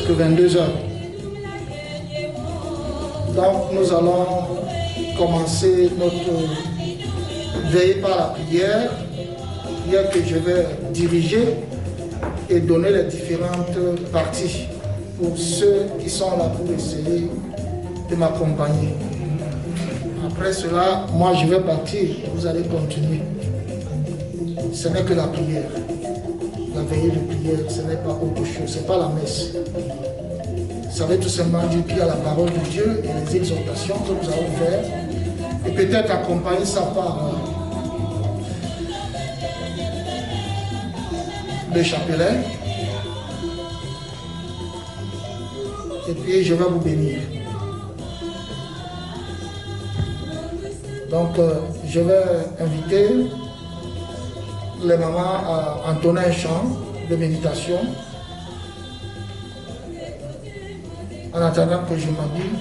presque 22 heures. Donc nous allons commencer notre veillée par la prière que je vais diriger et donner les différentes parties pour ceux qui sont là pour essayer de m'accompagner. Après cela, moi je vais partir et vous allez continuer. Ce n'est que la prière. La veillée de prière, ce n'est pas autre chose, ce n'est pas la messe. Ça veut tout simplement dire qu'il y a la parole de Dieu et les exhortations que nous allons faire et peut-être accompagner ça par le chapelet. Et puis je vais vous bénir. Donc je vais inviter les mamans à entonner un chant de méditation en attendant que je m'habille.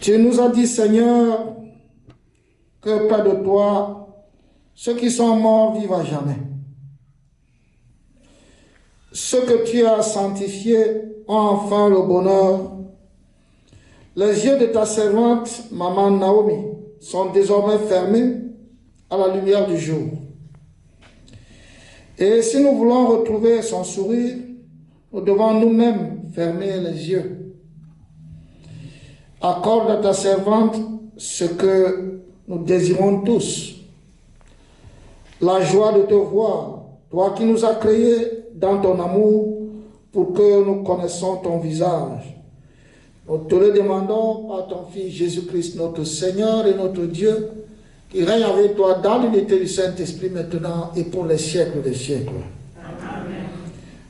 Tu nous as dit, Seigneur, que près de toi, ceux qui sont morts vivent à jamais. Ceux que tu as sanctifiés ont enfin le bonheur. Les yeux de ta servante, maman Naomi, sont désormais fermés à la lumière du jour. Et si nous voulons retrouver son sourire, nous devons nous-mêmes fermer les yeux. Accorde à ta servante ce que nous désirons tous. La joie de te voir, toi qui nous as créés dans ton amour pour que nous connaissions ton visage. Nous te le demandons par ton Fils Jésus-Christ, notre Seigneur et notre Dieu, qui règne avec toi dans l'unité du Saint-Esprit maintenant et pour les siècles des siècles. Amen.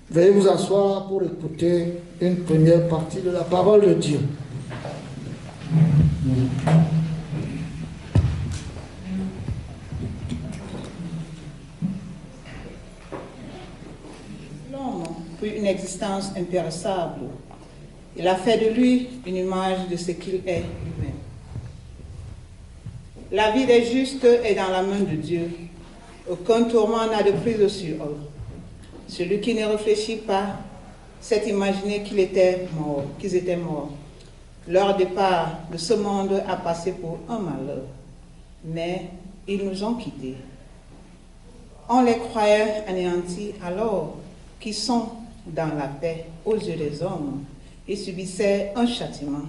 Veuillez vous asseoir pour écouter une première partie de la parole de Dieu. L'homme prit une existence impérissable. Il a fait de lui une image de ce qu'il est lui-même. La vie des justes est dans la main de Dieu. Aucun tourment n'a de prise sur eux. Celui qui ne réfléchit pas s'est imaginé qu'ils étaient morts. Leur départ de ce monde a passé pour un malheur, mais ils nous ont quittés. On les croyait anéantis alors qu'ils sont dans la paix aux yeux des hommes. Ils subissaient un châtiment,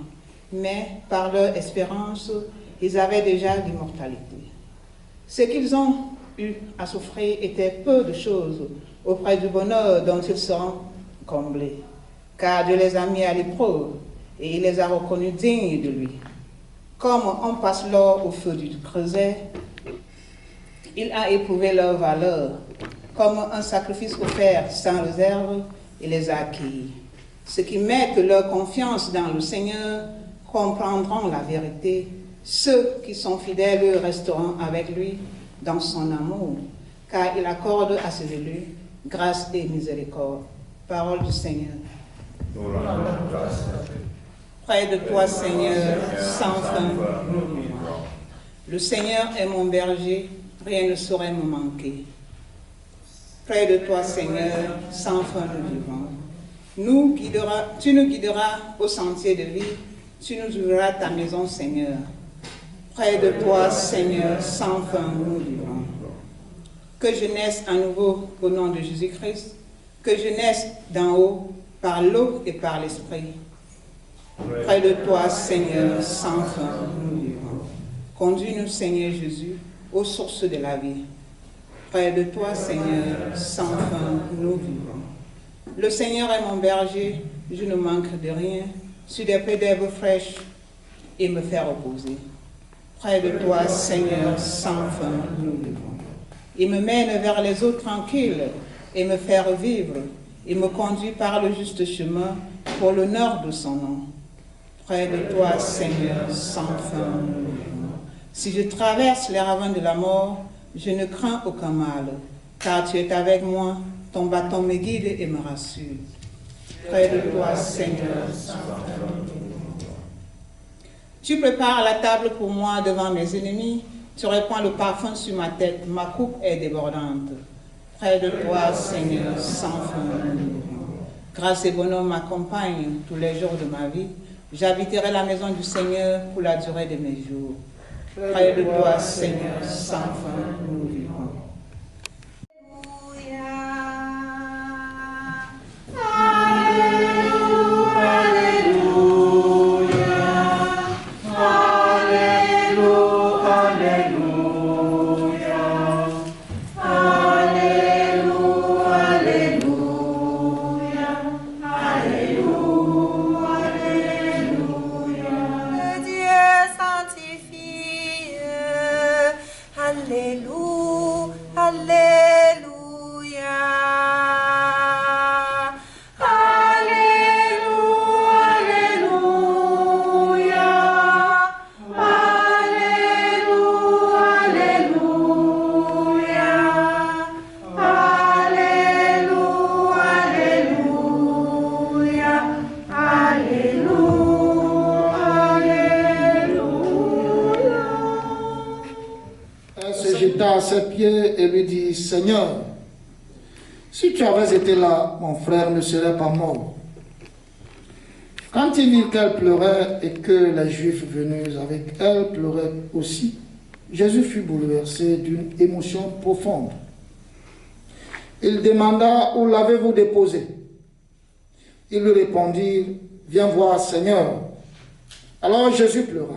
mais par leur espérance, ils avaient déjà l'immortalité. Ce qu'ils ont eu à souffrir était peu de choses auprès du bonheur dont ils seront comblés, car Dieu les a mis à l'épreuve et il les a reconnus dignes de lui. Comme on passe l'or au feu du creuset, il a éprouvé leur valeur. Comme un sacrifice offert sans réserve, il les a accueillis. Ceux qui mettent leur confiance dans le Seigneur comprendront la vérité. Ceux qui sont fidèles resteront avec lui dans son amour, car il accorde à ses élus grâce et miséricorde. Parole du Seigneur. Près de toi, Seigneur, sans fin, nous vivons. Le Seigneur est mon berger, rien ne saurait me manquer. Près de toi, Seigneur, sans fin, nous vivons. Tu nous guideras au sentier de vie, tu nous ouvriras ta maison, Seigneur. Près de toi, Seigneur, sans fin, nous vivons. Que je naisse à nouveau au nom de Jésus-Christ, que je naisse d'en haut par l'eau et par l'esprit. Près de toi, Seigneur, sans fin, nous vivons. Conduis-nous, Seigneur Jésus, aux sources de la vie. Près de toi, Seigneur, sans fin, nous vivons. Le Seigneur est mon berger, je ne manque de rien. Sur des prés d'herbes fraîches, et me fait reposer. Près de toi, Seigneur, sans fin, nous vivons. Il me mène vers les eaux tranquilles et me fait revivre. Il me conduit par le juste chemin pour l'honneur de son nom. Près de toi, Seigneur, sans fin, nous vivons. Si je traverse les ravins de la mort, je ne crains aucun mal, car tu es avec moi, ton bâton me guide et me rassure. Près de toi, Seigneur, sans fin, nous vivons. Tu prépares la table pour moi devant mes ennemis, tu répands le parfum sur ma tête, ma coupe est débordante. Près de toi, Seigneur, sans fin, nous vivons. Grâce et bonheur m'accompagnent tous les jours de ma vie. J'habiterai la maison du Seigneur pour la durée de mes jours. Près de toi, Seigneur, sans fin, nous vivons. À ses pieds et lui dit, Seigneur, si tu avais été là, mon frère ne serait pas mort. Quand il vit qu'elle pleurait et que les Juifs venus avec elle pleuraient aussi, Jésus fut bouleversé d'une émotion profonde. Il demanda, où l'avez-vous déposé? Ils lui répondirent, viens voir, Seigneur. Alors Jésus pleura.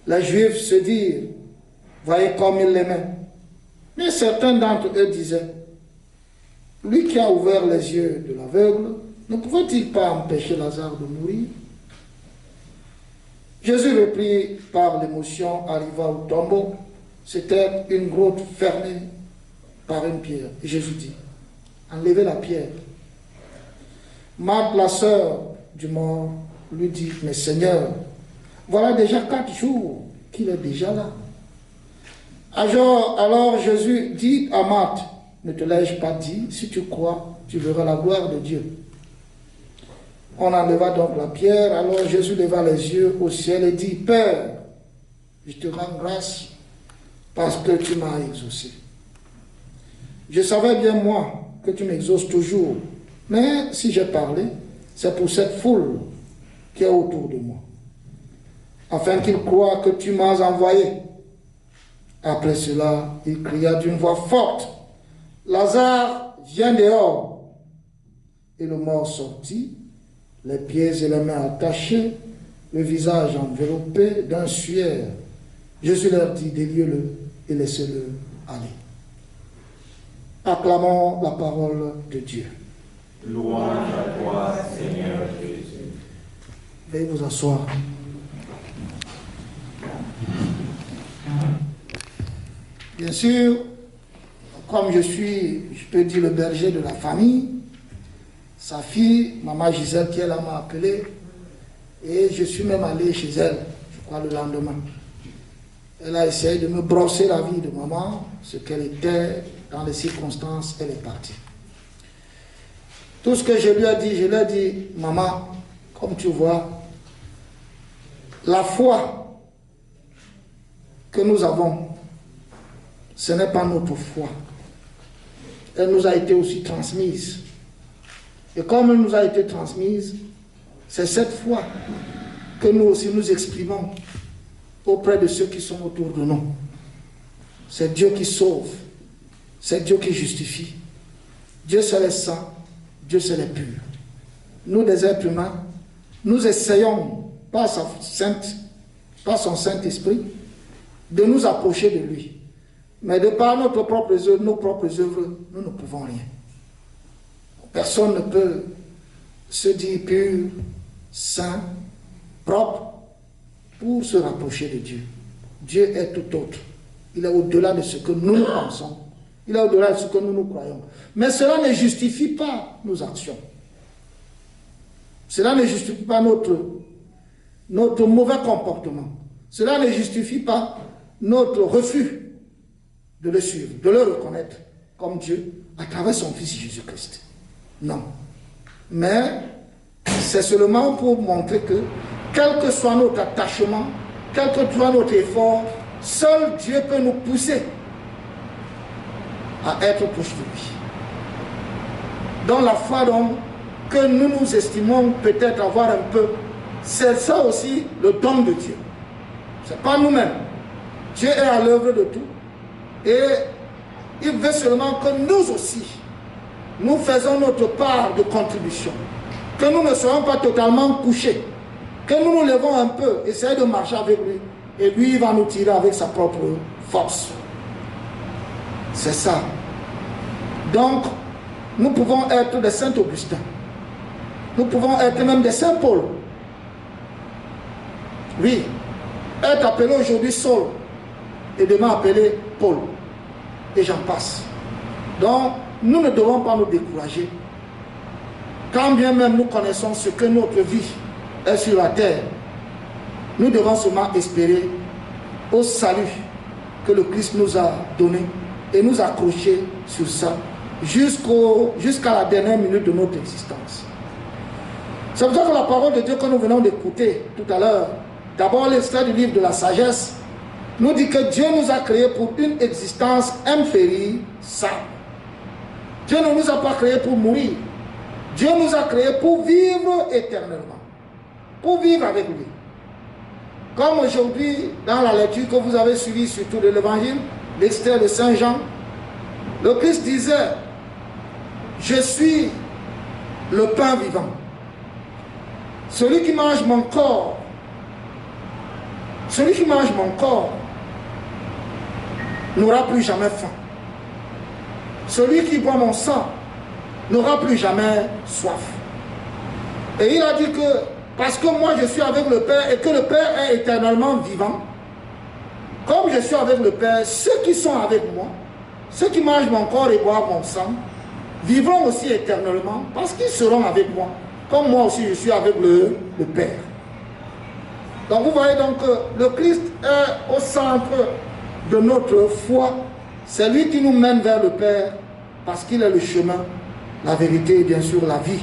Les Juifs se dirent, voyez comme il l'aimait. Mais certains d'entre eux disaient, lui qui a ouvert les yeux de l'aveugle, ne pouvait-il pas empêcher Lazare de mourir? Jésus, repris par l'émotion, arriva au tombeau. C'était une grotte fermée par une pierre. Et Jésus dit, enlevez la pierre. Marthe, la sœur du mort, lui dit, mais Seigneur, voilà déjà 4 jours qu'il est déjà là. Alors Jésus dit à Marthe, ne te l'ai-je pas dit, si tu crois, tu verras la gloire de Dieu. On enleva donc la pierre, alors Jésus leva les yeux au ciel et dit, Père, je te rends grâce parce que tu m'as exaucé. Je savais bien moi que tu m'exauces toujours, mais si j'ai parlé, c'est pour cette foule qui est autour de moi, afin qu'ils croient que tu m'as envoyé. Après cela, il cria d'une voix forte, Lazare, viens dehors. Et le mort sortit, les pieds et les mains attachés, le visage enveloppé d'un suaire. Jésus leur dit, déliez-le et laissez-le aller. Acclamons la parole de Dieu. Louange à toi, Seigneur Jésus. Veuillez vous asseoir. Bien sûr, comme je peux dire le berger de la famille, sa fille, maman Gisèle, qui est là, m'a appelé, et je suis même allé chez elle, je crois le lendemain. Elle a essayé de me brosser la vie de maman, ce qu'elle était, dans les circonstances, elle est partie. Tout ce que je lui ai dit, maman, Comme tu vois, la foi que nous avons, ce n'est pas notre foi. Elle nous a été aussi transmise. Et comme elle nous a été transmise, c'est cette foi que nous aussi nous exprimons auprès de ceux qui sont autour de nous. C'est Dieu qui sauve, c'est Dieu qui justifie. Dieu seul est saint, Dieu seul est pur. Nous, des êtres humains, nous essayons, par son Saint-Esprit, de nous approcher de lui. Mais de par nos propres œuvres, nous ne pouvons rien. Personne ne peut se dire pur, saint, propre, pour se rapprocher de Dieu. Dieu est tout autre. Il est au-delà de ce que nous pensons. Il est au-delà de ce que nous croyons. Mais cela ne justifie pas nos actions. Cela ne justifie pas notre mauvais comportement. Cela ne justifie pas notre refus de le suivre, de le reconnaître comme Dieu à travers son Fils Jésus-Christ. Non. Mais c'est seulement pour montrer que, quel que soit notre attachement, quel que soit notre effort, seul Dieu peut nous pousser à être proche de lui. Dans la foi donc, que nous nous estimons peut-être avoir un peu, c'est ça aussi le don de Dieu. Ce n'est pas nous-mêmes. Dieu est à l'œuvre de tout. Et il veut seulement que nous aussi, nous faisons notre part de contribution. Que nous ne soyons pas totalement couchés. Que nous nous levons un peu, essayons de marcher avec lui. Et lui, il va nous tirer avec sa propre force. C'est ça. Donc, nous pouvons être des Saint Augustin. Nous pouvons être même des Saint Paul. Oui. Être appelé aujourd'hui Saul. Et demain appelé Paul. Et j'en passe. Donc, nous ne devons pas nous décourager. Quand bien même nous connaissons ce que notre vie est sur la terre, nous devons seulement espérer au salut que le Christ nous a donné et nous accrocher sur ça jusqu'à la dernière minute de notre existence. C'est pour ça que la parole de Dieu que nous venons d'écouter tout à l'heure, d'abord l'extrait du livre de la sagesse, nous dit que Dieu nous a créés pour une existence impérissable. Dieu ne nous a pas créés pour mourir. Dieu nous a créés pour vivre éternellement. Pour vivre avec lui. Comme aujourd'hui, dans la lecture que vous avez suivie surtout de l'évangile, l'extrait de Saint Jean, le Christ disait, je suis le pain vivant. Celui qui mange mon corps, n'aura plus jamais faim. Celui qui boit mon sang n'aura plus jamais soif. Et il a dit que, parce que moi je suis avec le Père et que le Père est éternellement vivant, comme je suis avec le Père, ceux qui sont avec moi, ceux qui mangent mon corps et boivent mon sang, vivront aussi éternellement parce qu'ils seront avec moi, comme moi aussi je suis avec le Père. Donc vous voyez donc que le Christ est au centre de notre foi. C'est lui qui nous mène vers le Père parce qu'il est le chemin, la vérité et bien sûr la vie.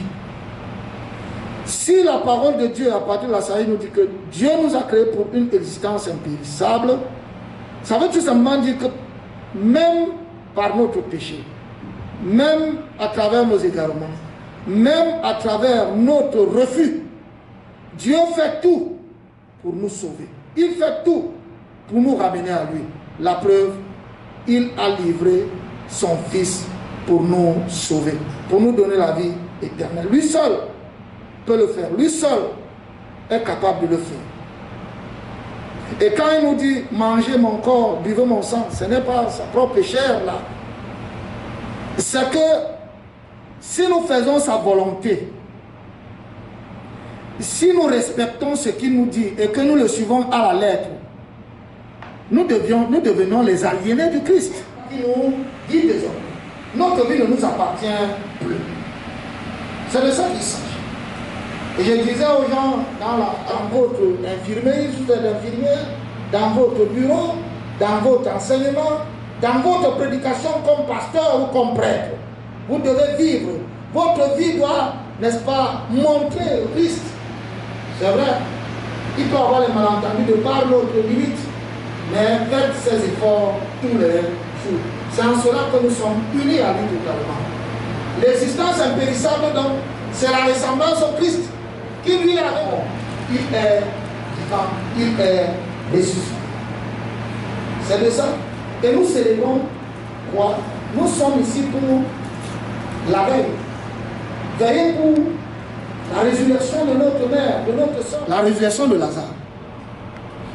Si la parole de Dieu à partir de la sagesse nous dit que Dieu nous a créés pour une existence impérissable, ça veut tout simplement dire que même par notre péché, même à travers nos égarements, même à travers notre refus, Dieu fait tout pour nous sauver. Il fait tout pour nous ramener à lui. La preuve, il a livré son Fils pour nous sauver, pour nous donner la vie éternelle. Lui seul peut le faire. Lui seul est capable de le faire. Et quand il nous dit mangez mon corps, buvez mon sang, ce n'est pas sa propre chair là. C'est que si nous faisons sa volonté, si nous respectons ce qu'il nous dit et que nous le suivons à la lettre, nous devenons les aliénés du Christ. Il nous dit désormais, notre vie ne nous appartient plus. C'est de ça qu'il s'agit. Et je disais aux gens dans votre infirmerie, si vous êtes infirmière, dans votre bureau, dans votre enseignement, dans votre prédication comme pasteur ou comme prêtre, vous devez vivre. Votre vie doit, n'est-ce pas, montrer Christ. C'est vrai, il peut y avoir les malentendus de par notre limite, mais faites ces efforts tous les jours. C'est en cela que nous sommes unis à lui totalement. L'existence impérissable, donc, c'est la ressemblance au Christ, qui lui a dit, il est vivant, il est ressuscité. C'est de ça. Et nous célébrons quoi? Nous sommes ici pour la veille. Veillez pour la résurrection de notre mère, de notre soeur. La résurrection de Lazare.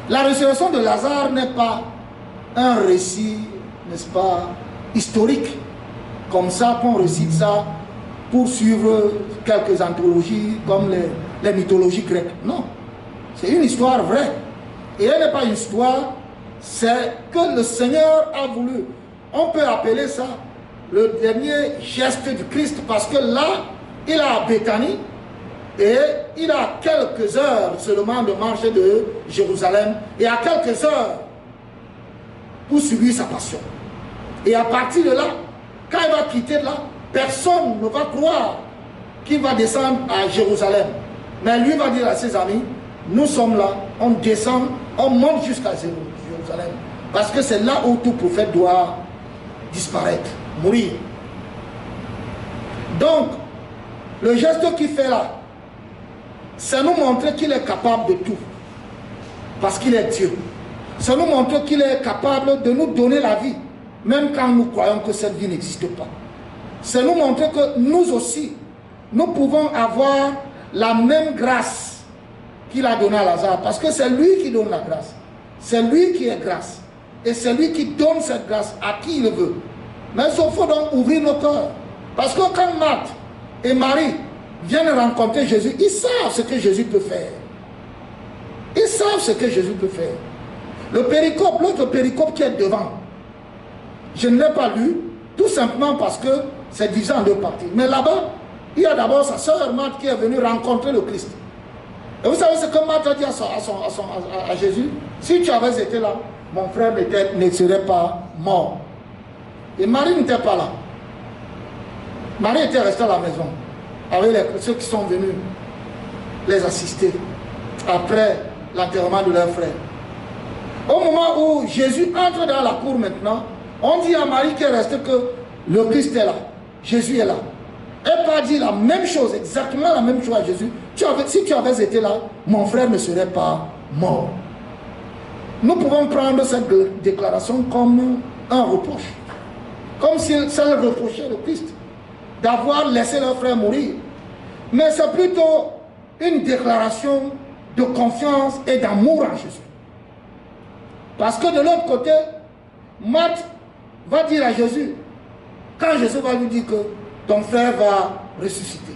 La résurrection de Lazare n'est pas un récit, n'est-ce pas, historique, comme ça qu'on récite ça pour suivre quelques anthologies comme les mythologies grecques. Non, c'est une histoire vraie. Et elle n'est pas une histoire, c'est que le Seigneur a voulu. On peut appeler ça le dernier geste du Christ, parce que là, il est à Béthanie et il a quelques heures seulement de marche de Jérusalem et à quelques heures pour subir sa passion. Et à partir de là, quand il va quitter là, personne ne va croire qu'il va descendre à Jérusalem. Mais lui va dire à ses amis, nous sommes là, on descend, on monte jusqu'à Jérusalem. Parce que c'est là où tout prophète doit disparaître, mourir. Donc, le geste qu'il fait là, c'est nous montrer qu'il est capable de tout. Parce qu'il est Dieu. C'est nous montrer qu'il est capable de nous donner la vie, même quand nous croyons que cette vie n'existe pas. C'est nous montrer que nous aussi, nous pouvons avoir la même grâce qu'il a donnée à Lazare. Parce que c'est lui qui donne la grâce. C'est lui qui est grâce. Et c'est lui qui donne cette grâce à qui il veut. Mais il faut donc ouvrir nos cœurs. Parce que quand Marthe et Marie viennent rencontrer Jésus, ils savent ce que Jésus peut faire. Ils savent ce que Jésus peut faire. Le péricope, l'autre péricope qui est devant, je ne l'ai pas lu, tout simplement parce que c'est divisé en deux parties. Mais là-bas, il y a d'abord sa sœur Marthe qui est venue rencontrer le Christ. Et vous savez ce que Marthe a dit à Jésus? Si tu avais été là, mon frère ne serait pas mort. Et Marie n'était pas là. Marie était restée à la maison avec ceux qui sont venus les assister après l'enterrement de leur frère. Au moment où Jésus entre dans la cour maintenant, on dit à Marie qui est restée que le Christ est là, Jésus est là. Elle n'a pas dit la même chose, exactement la même chose à Jésus. Si tu avais été là, mon frère ne serait pas mort. Nous pouvons prendre cette déclaration comme un reproche. Comme si ça reprochait le Christ d'avoir laissé leur frère mourir. Mais c'est plutôt une déclaration de confiance et d'amour en Jésus. Parce que de l'autre côté, Marthe va dire à Jésus, quand Jésus va lui dire que ton frère va ressusciter.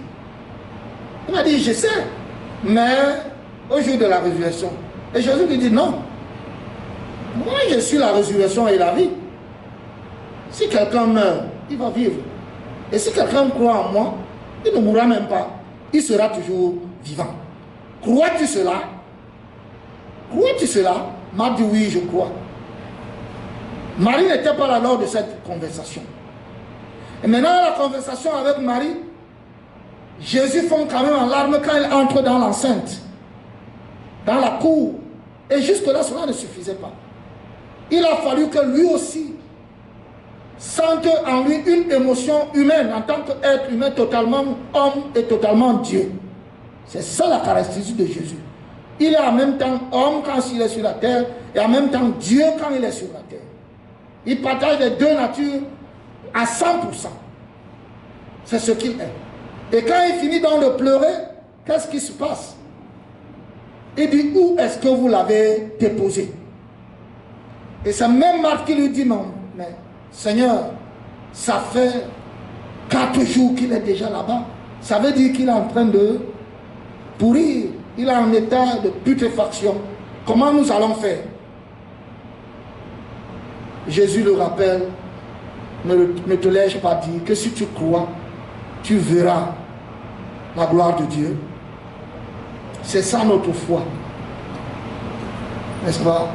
Il m'a dit, je sais, mais au jour de la résurrection. Et Jésus lui dit, non. Moi, je suis la résurrection et la vie. Si quelqu'un meurt, il va vivre. Et si quelqu'un croit en moi, il ne mourra même pas. Il sera toujours vivant. Crois-tu cela? Crois-tu cela? M'a dit oui, je crois. Marie n'était pas là lors de cette conversation. Et maintenant, la conversation avec Marie, Jésus fond quand même en larmes quand il entre dans l'enceinte, dans la cour. Et jusque-là, cela ne suffisait pas. Il a fallu que lui aussi sente en lui une émotion humaine en tant qu'être humain totalement homme et totalement Dieu. C'est ça la caractéristique de Jésus. Il est en même temps homme quand il est sur la terre et en même temps Dieu quand il est sur la terre. Il partage les deux natures à 100%. C'est ce qu'il est. Et quand il finit donc de pleurer, qu'est-ce qui se passe? Il dit, où est-ce que vous l'avez déposé? Et c'est même Marthe qui lui dit, non, mais Seigneur, ça fait 4 jours qu'il est déjà là-bas. Ça veut dire qu'il est en train de pourrir. Il est en état de putréfaction. Comment nous allons faire? Jésus le rappelle, ne te laisse pas dire que si tu crois, tu verras la gloire de Dieu. C'est ça notre foi. N'est-ce pas?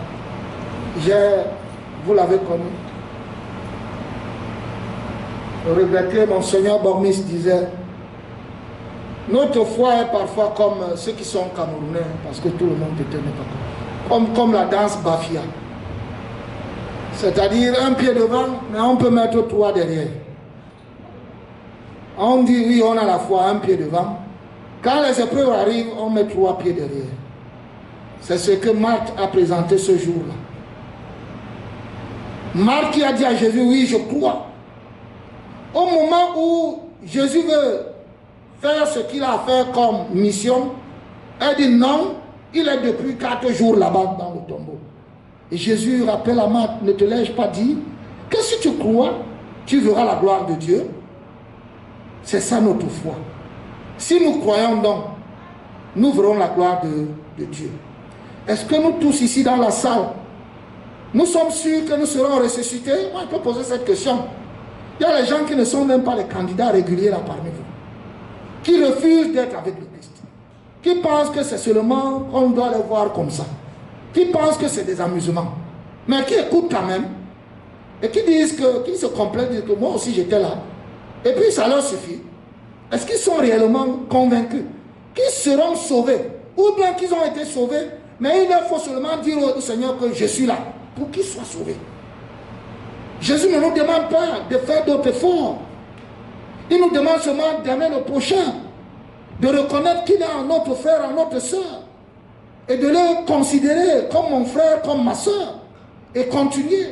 Vous l'avez connu. Le regretté Monseigneur Bormis disait, Notre foi est parfois comme ceux qui sont camerounais, parce que tout le monde peut-être n'est pas comme la danse Bafia. C'est-à-dire un pied devant, mais on peut mettre 3 derrière. On dit oui, on a la foi, un pied devant. Quand les épreuves arrivent, on met 3 pieds derrière. C'est ce que Marthe a présenté ce jour-là. Marthe qui a dit à Jésus, oui, je crois. Au moment où Jésus veut faire ce qu'il a fait comme mission, elle dit non, il est depuis 4 jours là-bas dans le tombeau. Et Jésus rappelle à Marthe, ne te l'ai-je pas dit que si tu crois, tu verras la gloire de Dieu. C'est ça notre foi. Si nous croyons donc, nous verrons la gloire de Dieu. Est-ce que nous tous ici dans la salle, nous sommes sûrs que nous serons ressuscités? Moi, je peux poser cette question. Il y a les gens qui ne sont même pas les candidats réguliers là parmi vous, qui refusent d'être avec le Christ, qui pensent que c'est seulement qu'on doit les voir comme ça, qui pensent que c'est des amusements, mais qui écoutent quand même, et qui disent que, qui se complaisent, disent que moi aussi j'étais là, et puis ça leur suffit. Est-ce qu'ils sont réellement convaincus qu'ils seront sauvés, ou bien qu'ils ont été sauvés, mais il leur faut seulement dire au Seigneur que je suis là, pour qu'ils soient sauvés? Jésus ne nous demande pas de faire d'autres efforts. Il nous demande seulement d'aimer le prochain, de reconnaître qu'il est un notre frère, un notre soeur, et de le considérer comme mon frère, comme ma soeur, et continuer.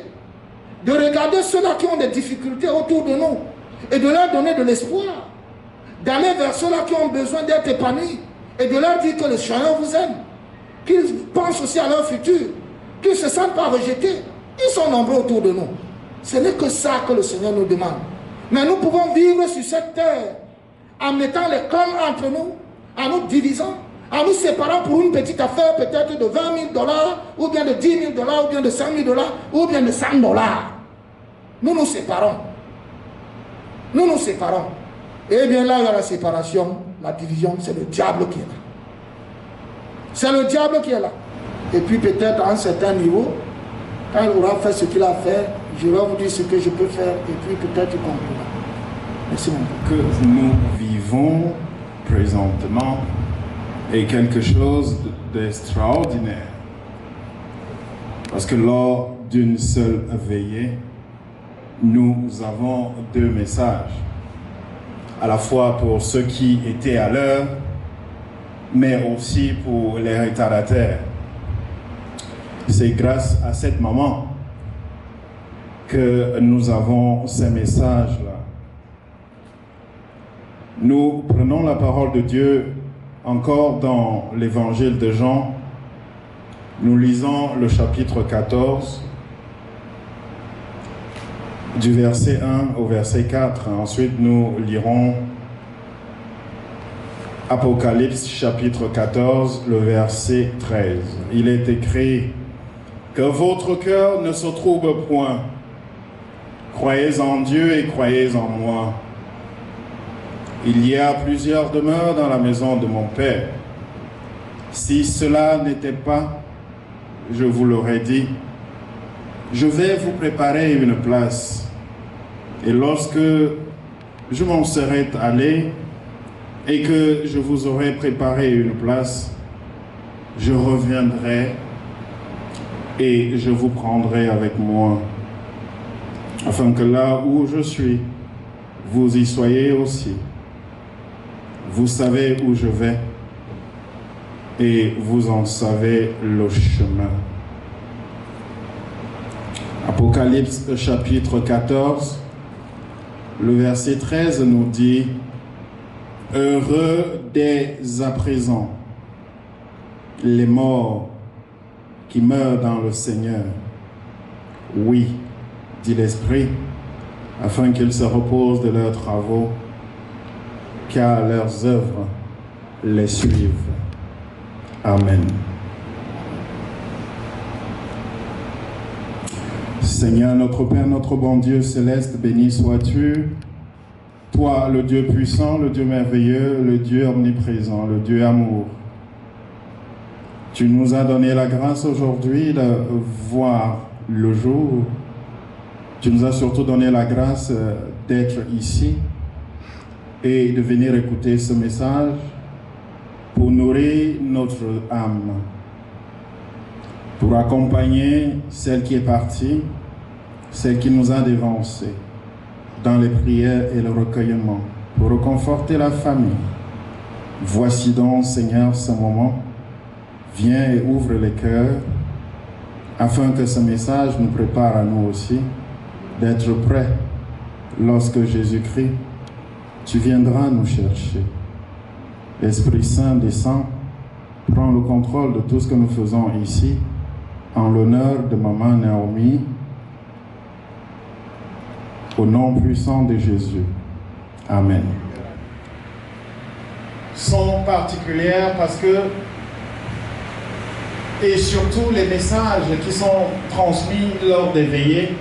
De regarder ceux-là qui ont des difficultés autour de nous, et de leur donner de l'espoir. D'aller vers ceux-là qui ont besoin d'être épanouis, et de leur dire que le Seigneur vous aime, qu'ils pensent aussi à leur futur, qu'ils ne se sentent pas rejetés. Ils sont nombreux autour de nous. Ce n'est que ça que le Seigneur nous demande. Mais nous pouvons vivre sur cette terre en mettant les clans entre nous, en nous divisant, en nous séparant pour une petite affaire peut-être de 20 000 $, ou bien de 10 000 $, ou bien de 5 000 $, ou bien de 100 $. Nous nous séparons. Nous nous séparons. Et bien là, il y a la séparation, la division, c'est le diable qui est là. C'est le diable qui est là. Et puis peut-être à un certain niveau, quand il aura fait ce qu'il a fait, je vais vous dire ce que je peux faire et puis peut-être il comprendra. Merci mon Dieu. Que nous vivons présentement est quelque chose d'extraordinaire. Parce que lors d'une seule veillée, nous avons 2 messages. À la fois pour ceux qui étaient à l'heure, mais aussi pour les retardataires. C'est grâce à cette maman que nous avons ces messages-là. Nous prenons la parole de Dieu encore dans l'évangile de Jean. Nous lisons le chapitre 14, du verset 1 au verset 4. Ensuite, nous lirons Apocalypse chapitre 14, le verset 13. Il est écrit: que votre cœur ne se trouble point. Croyez en Dieu et croyez en moi. Il y a plusieurs demeures dans la maison de mon Père. Si cela n'était pas, je vous l'aurais dit. Je vais vous préparer une place. Et lorsque je m'en serai allé et que je vous aurai préparé une place, je reviendrai et je vous prendrai avec moi, afin que là où je suis, vous y soyez aussi. Vous savez où je vais et vous en savez le chemin. Apocalypse chapitre 14, le verset 13 nous dit: heureux dès à présent les morts qui meurent dans le Seigneur. Oui, dit l'Esprit, afin qu'ils se reposent de leurs travaux, car leurs œuvres les suivent. Amen. Seigneur, notre Père, notre bon Dieu céleste, béni sois-tu. Toi, le Dieu puissant, le Dieu merveilleux, le Dieu omniprésent, le Dieu amour. Tu nous as donné la grâce aujourd'hui de voir le jour. Tu nous as surtout donné la grâce d'être ici. et de venir écouter ce message pour nourrir notre âme, pour accompagner celle qui est partie, celle qui nous a dévancés dans les prières et le recueillement, pour reconforter la famille. Voici donc, Seigneur, ce moment. Viens et ouvre les cœurs, afin que ce message nous prépare à nous aussi d'être prêts lorsque Jésus-Christ, tu viendras nous chercher. Esprit Saint descend, prends le contrôle de tout ce que nous faisons ici, en l'honneur de Maman Naomi, au nom puissant de Jésus. Amen. Sont particulières parce que, et surtout les messages qui sont transmis lors des veillées,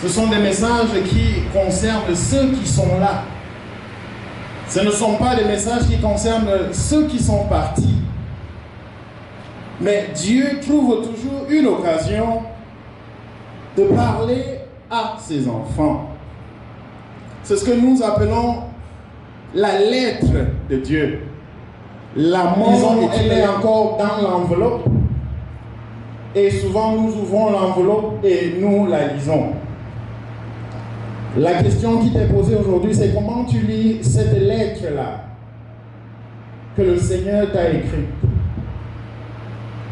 ce sont des messages qui concernent ceux qui sont là. Ce ne sont pas des messages qui concernent ceux qui sont partis. Mais Dieu trouve toujours une occasion de parler à ses enfants. C'est ce que nous appelons la lettre de Dieu. La mort, elle est encore dans l'enveloppe. Et souvent, nous ouvrons l'enveloppe et nous la lisons. La question qui t'est posée aujourd'hui, c'est comment tu lis cette lettre-là que le Seigneur t'a écrite.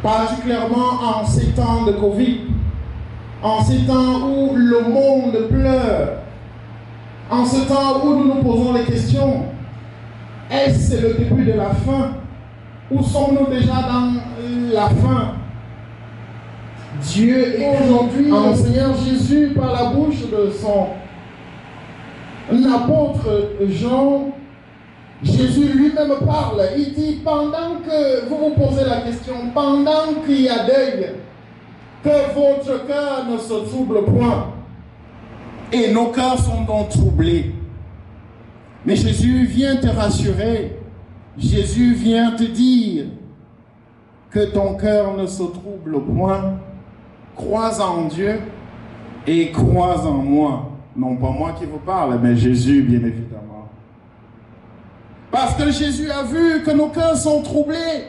Particulièrement en ces temps de Covid, en ces temps où le monde pleure, en ce temps où nous nous posons les questions, est-ce le début de la fin? Où sommes-nous déjà dans la fin? Dieu est aujourd'hui en Seigneur Jésus par la bouche de son apôtre Jean. Jésus lui-même parle. Il dit, pendant que vous vous posez la question, pendant qu'il y a deuil, que votre cœur ne se trouble point. Et nos cœurs sont donc troublés. Mais Jésus vient te rassurer. Jésus vient te dire que ton cœur ne se trouble point. Crois en Dieu et crois en moi. Non pas moi qui vous parle, mais Jésus, bien évidemment. Parce que Jésus a vu que nos cœurs sont troublés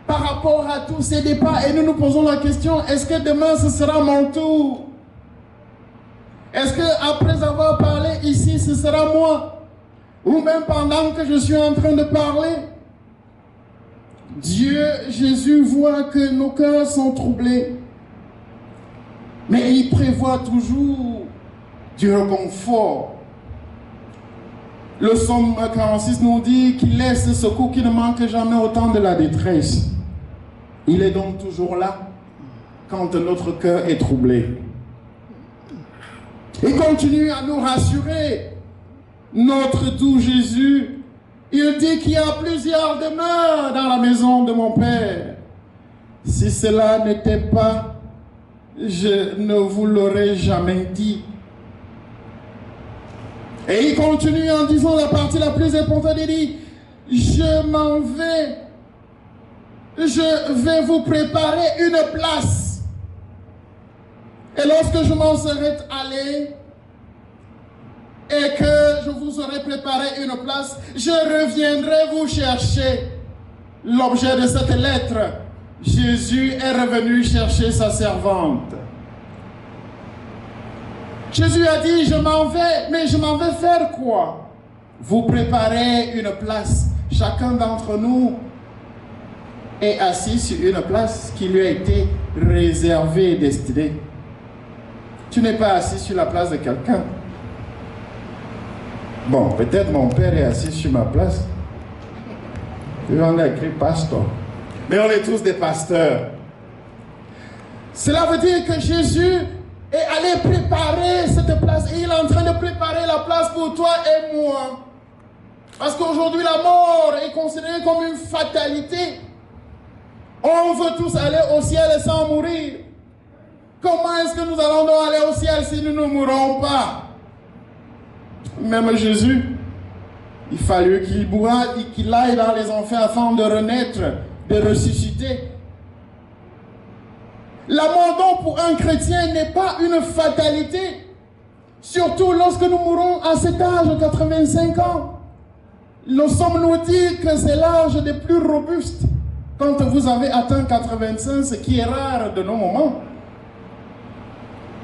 par rapport à tous ces débats. Et nous nous posons la question, est-ce que demain ce sera mon tour? Est-ce que après avoir parlé ici, ce sera moi? Ou même pendant que je suis en train de parler? Dieu, Jésus voit que nos cœurs sont troublés. Mais il prévoit toujours du réconfort. Le psaume 46 nous dit qu'il laisse ce secours qui ne manque jamais au temps de la détresse. Il est donc toujours là quand notre cœur est troublé. Il continue à nous rassurer. Notre doux Jésus, il dit qu'il y a plusieurs demeures dans la maison de mon Père. Si cela n'était pas, je ne vous l'aurais jamais dit. Et il continue en disant la partie la plus importante, il dit, je m'en vais, je vais vous préparer une place. Et lorsque je m'en serai allé, et que je vous aurai préparé une place, je reviendrai vous chercher. L'objet de cette lettre, Jésus est revenu chercher sa servante. Jésus a dit, je m'en vais, mais je m'en vais faire quoi? Vous préparer une place. Chacun d'entre nous est assis sur une place qui lui a été réservée et destinée. Tu n'es pas assis sur la place de quelqu'un. Bon, peut-être mon père est assis sur ma place. Et on a écrit pasteur. Mais on est tous des pasteurs. Cela veut dire que Jésus est allé préparer cette place. Et il est en train de préparer la place pour toi et moi. Parce qu'aujourd'hui, la mort est considérée comme une fatalité. On veut tous aller au ciel sans mourir. Comment est-ce que nous allons donc aller au ciel si nous ne mourrons pas? Même Jésus, il fallut qu'il aille dans les enfers afin de renaître, de ressusciter. La mort donc pour un chrétien n'est pas une fatalité. Surtout lorsque nous mourrons à cet âge de 85 ans. Nous sommes nous dit que c'est l'âge des plus robustes. Quand vous avez atteint 85, ce qui est rare de nos moments.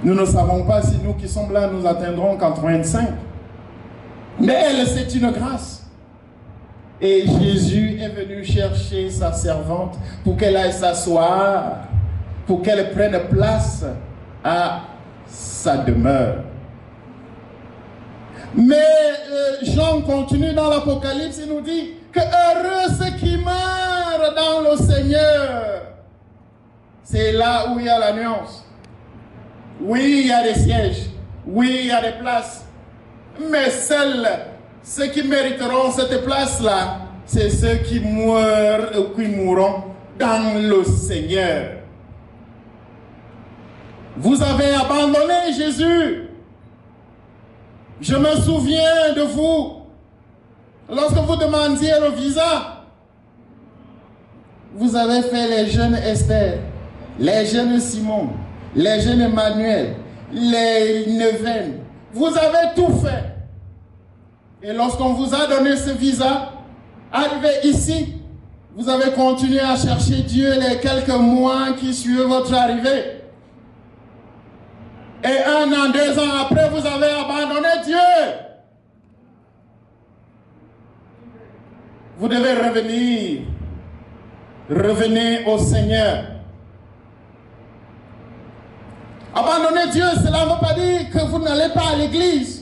Nous ne savons pas si nous qui sommes là, nous atteindrons 85. Mais elle, c'est une grâce. Et Jésus est venu chercher sa servante pour qu'elle aille s'asseoir, pour qu'elle prenne place à sa demeure. Mais Jean continue dans l'Apocalypse, il nous dit que heureux ceux qui meurent dans le Seigneur. C'est là où il y a la nuance. Oui, il y a des sièges. Oui, il y a des places. Mais seuls ceux qui mériteront cette place-là, c'est ceux qui mourront dans le Seigneur. Vous avez abandonné Jésus. Je me souviens de vous. Lorsque vous demandiez le visa, vous avez fait les jeunes Esther, les jeunes Simon, les jeunes Emmanuel, les Neven. Vous avez tout fait. Et lorsqu'on vous a donné ce visa, arrivé ici, vous avez continué à chercher Dieu les quelques mois qui suivent votre arrivée. Et 1 an, 2 ans après, vous avez abandonné Dieu. Vous devez revenir. Revenez au Seigneur. Abandonner Dieu, cela ne veut pas dire que vous n'allez pas à l'église.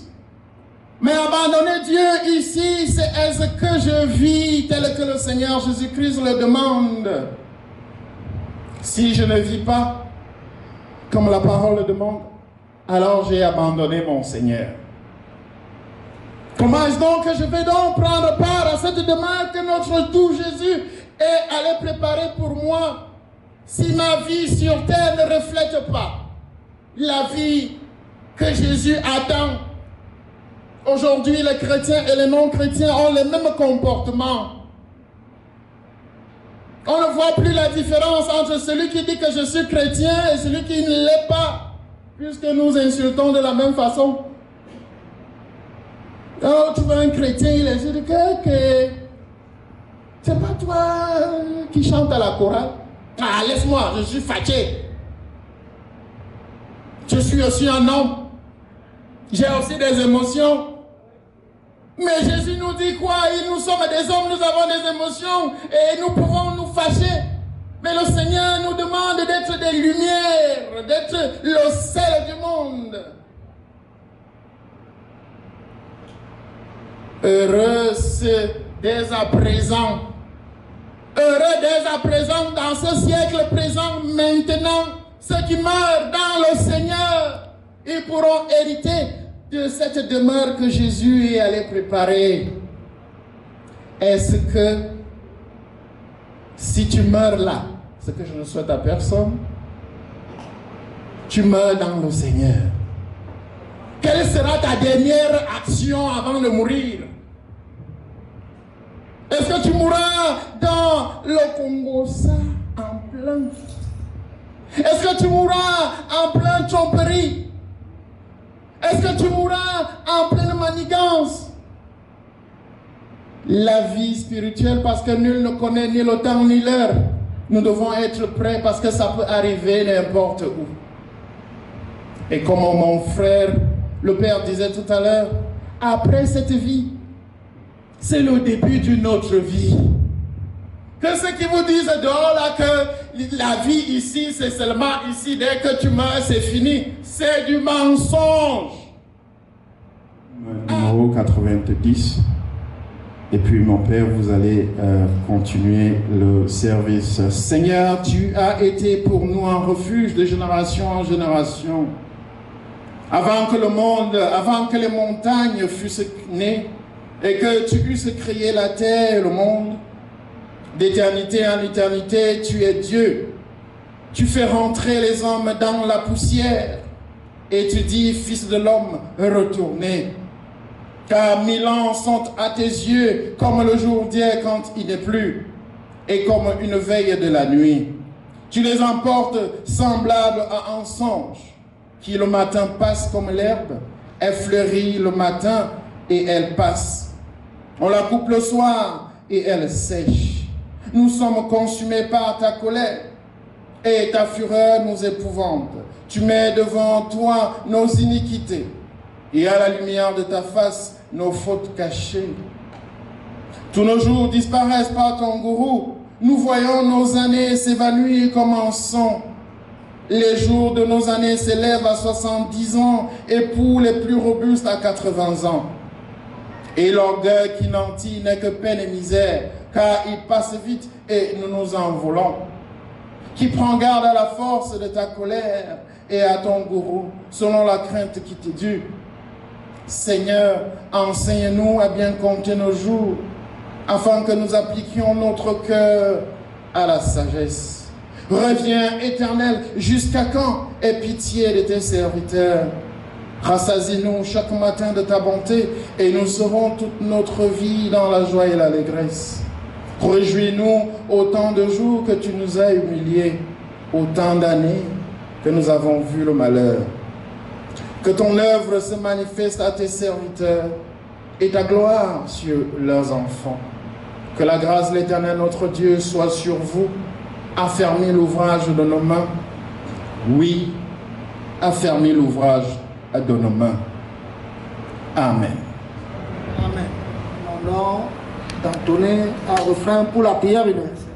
Mais abandonner Dieu ici, c'est est-ce que je vis tel que le Seigneur Jésus-Christ le demande? Si je ne vis pas comme la parole le demande, alors j'ai abandonné mon Seigneur. Comment est-ce donc que je vais donc prendre part à cette demande que notre doux Jésus est allé préparer pour moi si ma vie sur terre ne reflète pas la vie que Jésus attend? Aujourd'hui, les chrétiens et les non-chrétiens ont les mêmes comportements. On ne voit plus la différence entre celui qui dit que je suis chrétien et celui qui ne l'est pas, puisque nous insultons de la même façon. Oh, tu vois un chrétien, il est dit que c'est pas toi qui chante à la chorale. Ah, laisse-moi, je suis fatigué. Je suis aussi un homme. J'ai aussi des émotions. Mais Jésus nous dit quoi? Nous sommes des hommes, nous avons des émotions et nous pouvons nous fâcher. Mais le Seigneur nous demande d'être des lumières, d'être le sel du monde. Heureux dès à présent. Heureux dès à présent, dans ce siècle présent, maintenant, ceux qui meurent dans le Seigneur, ils pourront hériter de cette demeure que Jésus est allé préparer. Est-ce que si tu meurs là, ce que je ne souhaite à personne, tu meurs dans le Seigneur, quelle sera ta dernière action avant de mourir? Est-ce que tu mourras dans le Congo ça en plein? Est-ce que tu mourras en pleine tromperie? Est-ce que tu mourras en pleine manigance? La vie spirituelle, parce que nul ne connaît ni le temps ni l'heure. Nous devons être prêts parce que ça peut arriver n'importe où. Et comme mon frère, le père disait tout à l'heure, après cette vie, c'est le début d'une autre vie. Que ceux qui vous disent dehors là que la vie ici, c'est seulement ici, dès que tu meurs, c'est fini. C'est du mensonge. Numéro 90. Et puis mon père, vous allez continuer le service. Seigneur, tu as été pour nous un refuge de génération en génération. Avant que le monde, avant que les montagnes fussent nées et que tu eusses créé la terre et le monde, d'éternité en éternité, tu es Dieu. Tu fais rentrer les hommes dans la poussière et tu dis, fils de l'homme, retournez. Car 1000 ans sont à tes yeux comme le jour d'hier quand il n'est plus, et comme une veille de la nuit. Tu les emportes semblables à un songe, qui le matin passe comme l'herbe, Elle fleurit le matin et elle passe. On la coupe le soir et elle sèche. Nous sommes consumés par ta colère et ta fureur nous épouvante. Tu mets devant toi nos iniquités et à la lumière de ta face nos fautes cachées. Tous nos jours disparaissent par ton gourou. Nous voyons nos années s'évanouir comme un son. Les jours de nos années s'élèvent à 70 ans et pour les plus robustes à 80 ans. Et l'orgueil qui nantit n'est que peine et misère, car il passe vite et nous nous envolons. Qui prend garde à la force de ta colère et à ton gourou, selon la crainte qui t'est due. Seigneur, enseigne-nous à bien compter nos jours, afin que nous appliquions notre cœur à la sagesse. Reviens, Éternel, jusqu'à quand? Aie pitié de tes serviteurs. Rassasie-nous chaque matin de ta bonté et nous serons toute notre vie dans la joie et l'allégresse. Réjouis-nous autant de jours que tu nous as humiliés, autant d'années que nous avons vu le malheur. Que ton œuvre se manifeste à tes serviteurs et ta gloire sur leurs enfants. Que la grâce de l'Éternel notre Dieu soit sur vous. Affermis l'ouvrage de nos mains. Oui, affermis l'ouvrage de nos mains. Amen. Amen. Au nom d'entonner un refrain pour la prière universelle.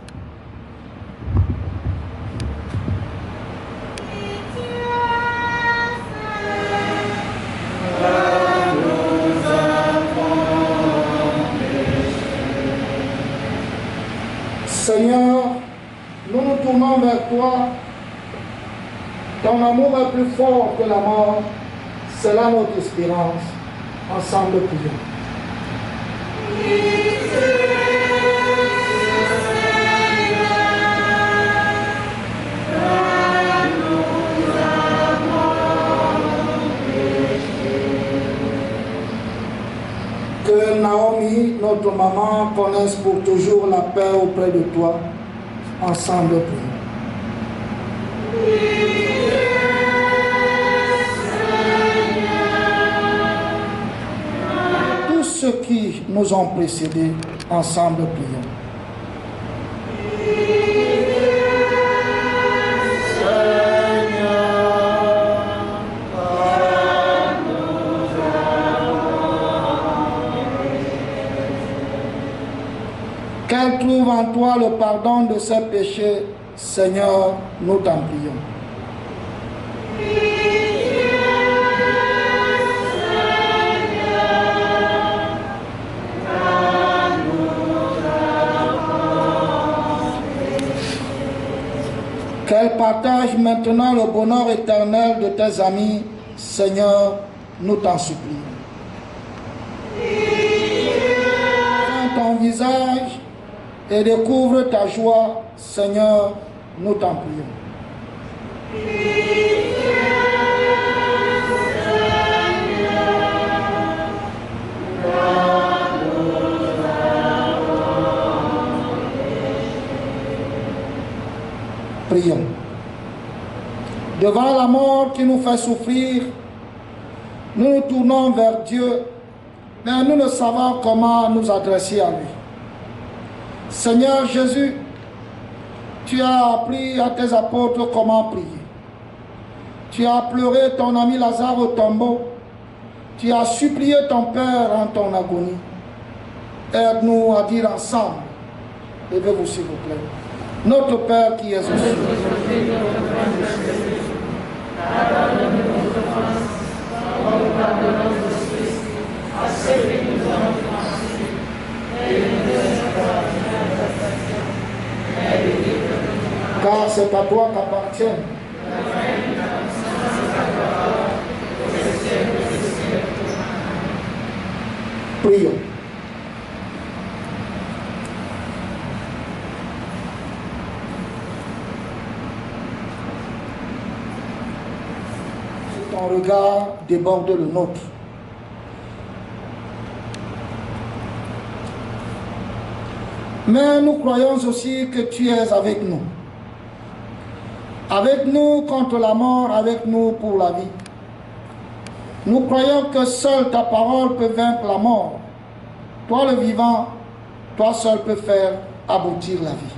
Seigneur, nous nous tournons vers toi. Ton amour est plus fort que la mort. C'est là notre espérance. Ensemble, prions. Que Naomi, notre maman, connaisse pour toujours la paix auprès de toi. Ensemble, prions. Tous ceux qui nous ont précédés, ensemble, prions. Qu'elle trouve en toi le pardon de ses péchés, Seigneur, nous t'en prions. Qu'elle partage maintenant le bonheur éternel de tes amis, Seigneur, nous t'en supplions. Prends ton visage et découvre ta joie, Seigneur, nous t'en prions. Prions. Devant la mort qui nous fait souffrir, nous nous tournons vers Dieu, mais nous ne savons comment nous adresser à lui. Seigneur Jésus, tu as appris à tes apôtres comment prier. Tu as pleuré ton ami Lazare au tombeau. Tu as supplié ton Père en ton agonie. Aide-nous à dire ensemble, levez-vous s'il vous plaît. Notre Père qui es aux cieux, pardonne-nous nos offenses, comme nous pardonnons nos offenses, à ceux qui nous ont offensés, et ne nous laisse pas dans la tentation, mais délivre-nous. Car c'est à toi qu'appartient la règne, la puissance et la gloire, pour les siècles des siècles. Prions. Ton regard déborde le nôtre. Mais nous croyons aussi que tu es avec nous. Avec nous contre la mort, avec nous pour la vie. Nous croyons que seule ta parole peut vaincre la mort. Toi le vivant, toi seul peux faire aboutir la vie.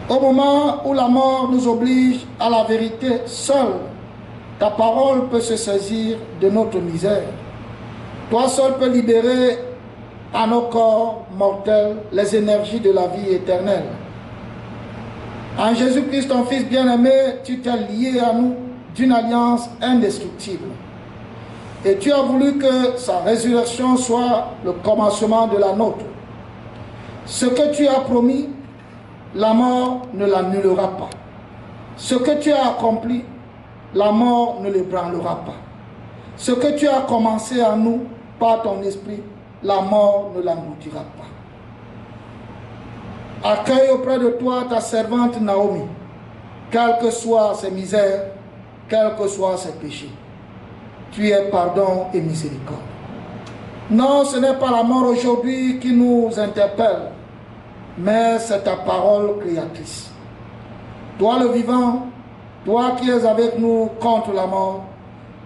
Au moment où la mort nous oblige à la vérité, seule ta parole peut se saisir de notre misère. Toi seul peux libérer à nos corps mortels les énergies de la vie éternelle. En Jésus-Christ, ton Fils bien-aimé, tu t'es lié à nous d'une alliance indestructible. Et tu as voulu que sa résurrection soit le commencement de la nôtre. Ce que tu as promis, la mort ne l'annulera pas. Ce que tu as accompli, la mort ne l'ébranlera pas. Ce que tu as commencé en nous par ton esprit, la mort ne l'engloutira pas. Accueille auprès de toi ta servante Naomi, quelles que soient ses misères, quels que soient ses péchés. Tu es pardon et miséricorde. Non, ce n'est pas la mort aujourd'hui qui nous interpelle, mais c'est ta parole créatrice. Toi le vivant, toi qui es avec nous contre la mort,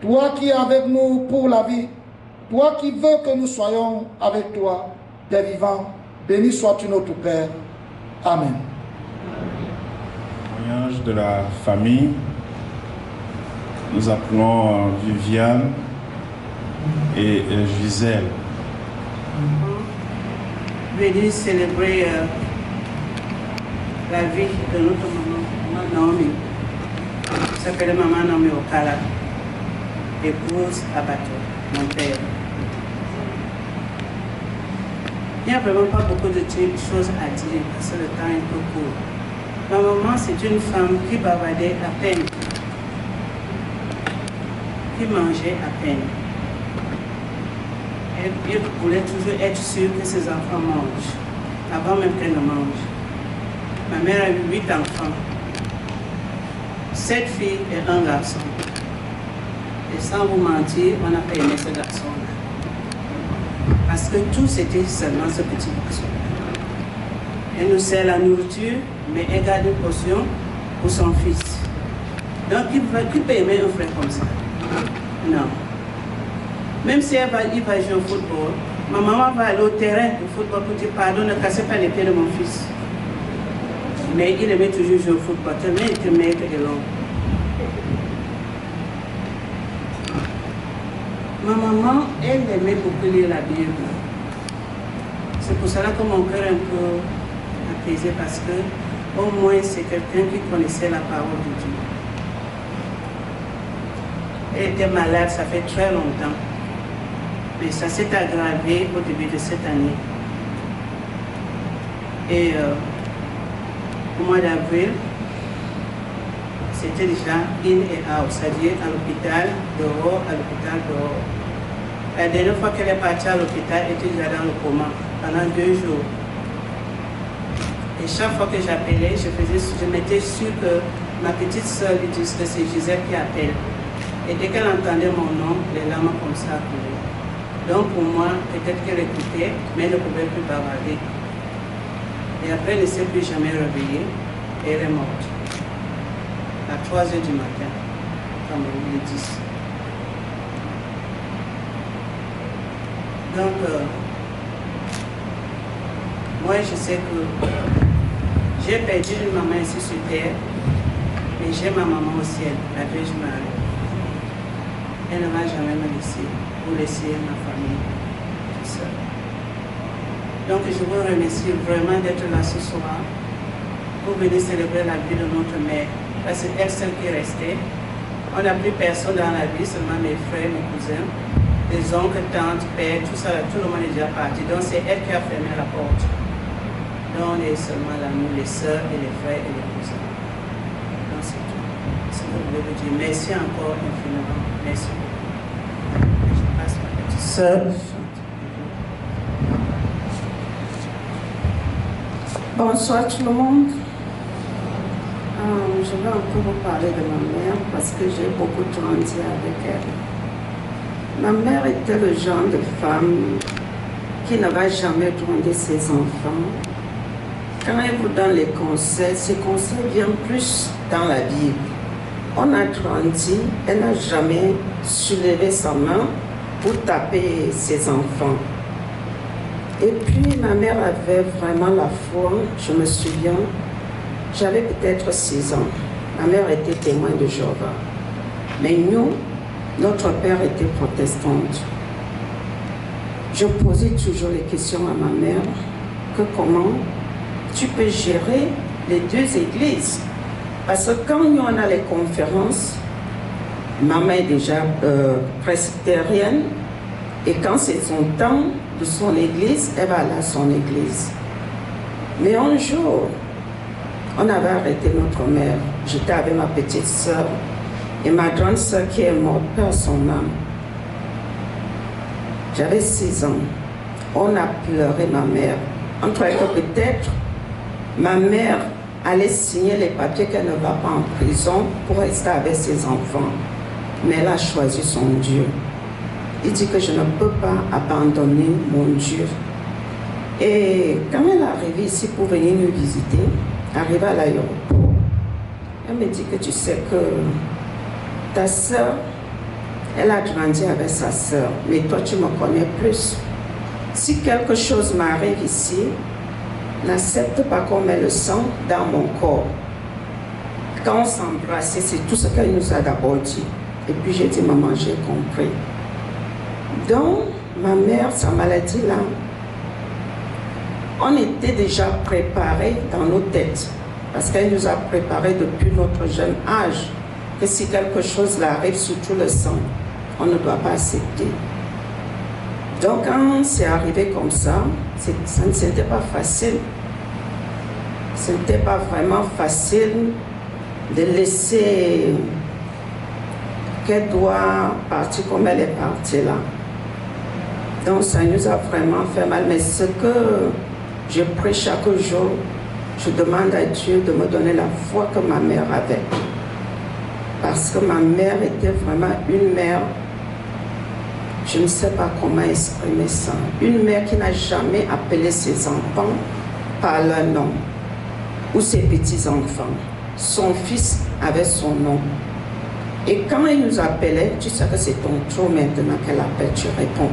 toi qui es avec nous pour la vie, toi qui veux que nous soyons avec toi, des vivants, béni sois-tu notre Père. Amen. Témoignage de la famille. Nous appelons Viviane et Gisèle. Venir célébrer la vie de notre maman Naomi. Ça s'appelle maman Naomi Okala, épouse Abato, mon père. Il n'y a vraiment pas beaucoup de choses à dire parce que le temps est peu court. Ma maman, c'est une femme qui bavardait à peine, qui mangeait à peine. Elle voulait toujours être sûre que ses enfants mangent, avant même qu'elle ne mange. Ma mère a eu 8 enfants, 7 filles et 1 garçon. Et sans vous mentir, on n'a pas aimé ce garçon-là. Parce que tout c'était seulement ce petit garçon. Elle nous sert la nourriture, mais elle garde une portion pour son fils. Donc qui peut aimer un frère comme ça? Non. Même si il va jouer au football, ma maman va aller au terrain de football pour dire pardon, ne cassez pas les pieds de mon fils. Mais il aimait toujours jouer au football, tellement il était maigre et long. Ma maman, elle aimait beaucoup lire la Bible. C'est pour cela que mon cœur est un peu apaisé parce que au moins c'est quelqu'un qui connaissait la parole de Dieu. Elle était malade, ça fait très longtemps. Mais ça s'est aggravé au début de cette année. Et au mois d'avril, c'était déjà in et out, c'est-à-dire à l'hôpital, dehors, à l'hôpital, dehors. La dernière fois qu'elle est partie à l'hôpital, elle était déjà dans le coma pendant 2 jours. Et chaque fois que j'appelais, je m'étais sûre que ma petite soeur lui disait que c'est Gisèle qui appelle. Et dès qu'elle entendait mon nom, les larmes comme ça coulaient. Donc pour moi, peut-être qu'elle écoutait, mais elle ne pouvait plus bavarder. Et après, elle ne s'est plus jamais réveillée et elle est morte. À 3 h du matin, comme il le dit. Donc, moi je sais que j'ai perdu une maman ici sur terre, mais j'ai ma maman au ciel, la Vierge Marie. Elle ne va jamais me laisser, ou laisser ma famille tout seul. Donc je vous remercie vraiment d'être là ce soir pour venir célébrer la vie de notre mère. Parce que elle seule qui restait. On n'a plus personne dans la vie, seulement mes frères, mes cousins, les oncles, tantes, pères, tout ça, tout le monde est déjà parti. Donc c'est elle qui a fermé la porte. Donc on est seulement là, nous, les sœurs et les frères et les cousins. Donc c'est tout. Ce que je voulais vous dire. Merci encore infiniment. Merci beaucoup. Je passe ma petite sœur. Bonsoir tout le monde. Je vais encore vous parler de ma mère parce que j'ai beaucoup grandi avec elle. Ma mère était le genre de femme qui ne va jamais gronder ses enfants. Quand elle vous donne les conseils, ces conseils viennent plus dans la Bible. On a grandi, elle n'a jamais soulevé sa main pour taper ses enfants. Et puis ma mère avait vraiment la foi, je me souviens, j'avais peut-être 6 ans. Ma mère était témoin de Jéhovah. Mais nous, notre père était protestante. Je posais toujours les questions à ma mère, que comment tu peux gérer les 2 églises? Parce que quand nous on a les conférences, maman est déjà presbytérienne, et quand c'est son temps de son église, elle va aller à son église. Mais un jour, on avait arrêté notre mère. J'étais avec ma petite soeur et ma grande soeur qui est morte par son âme. J'avais 6 ans. On a pleuré ma mère. On croyait que peut-être ma mère allait signer les papiers qu'elle ne va pas en prison pour rester avec ses enfants. Mais elle a choisi son Dieu. Il dit que je ne peux pas abandonner mon Dieu. Et quand elle est arrivée ici pour venir nous visiter, arrivée à l'aéroport, elle me dit que tu sais que ta soeur, elle a grandi avec sa soeur, mais toi tu me connais plus. Si quelque chose m'arrive ici, n'accepte pas qu'on met le sang dans mon corps. Quand on s'embrassait, c'est tout ce qu'elle nous a d'abord dit. Et puis j'ai dit, maman, j'ai compris. Donc, ma mère, sa maladie là, on était déjà préparés dans nos têtes. Parce qu'elle nous a préparés depuis notre jeune âge. Que si quelque chose l'arrive, surtout le sang, on ne doit pas accepter. Donc, quand c'est arrivé comme ça ne c'était pas facile. Ce n'était pas vraiment facile de laisser qu'elle doit partir comme elle est partie là. Donc, ça nous a vraiment fait mal. Mais ce que je prie chaque jour, je demande à Dieu de me donner la foi que ma mère avait. Parce que ma mère était vraiment une mère, je ne sais pas comment exprimer ça, une mère qui n'a jamais appelé ses enfants par leur nom, ou ses petits-enfants. Son fils avait son nom. Et quand elle nous appelait, tu sais que c'est ton tour maintenant qu'elle appelle, tu réponds.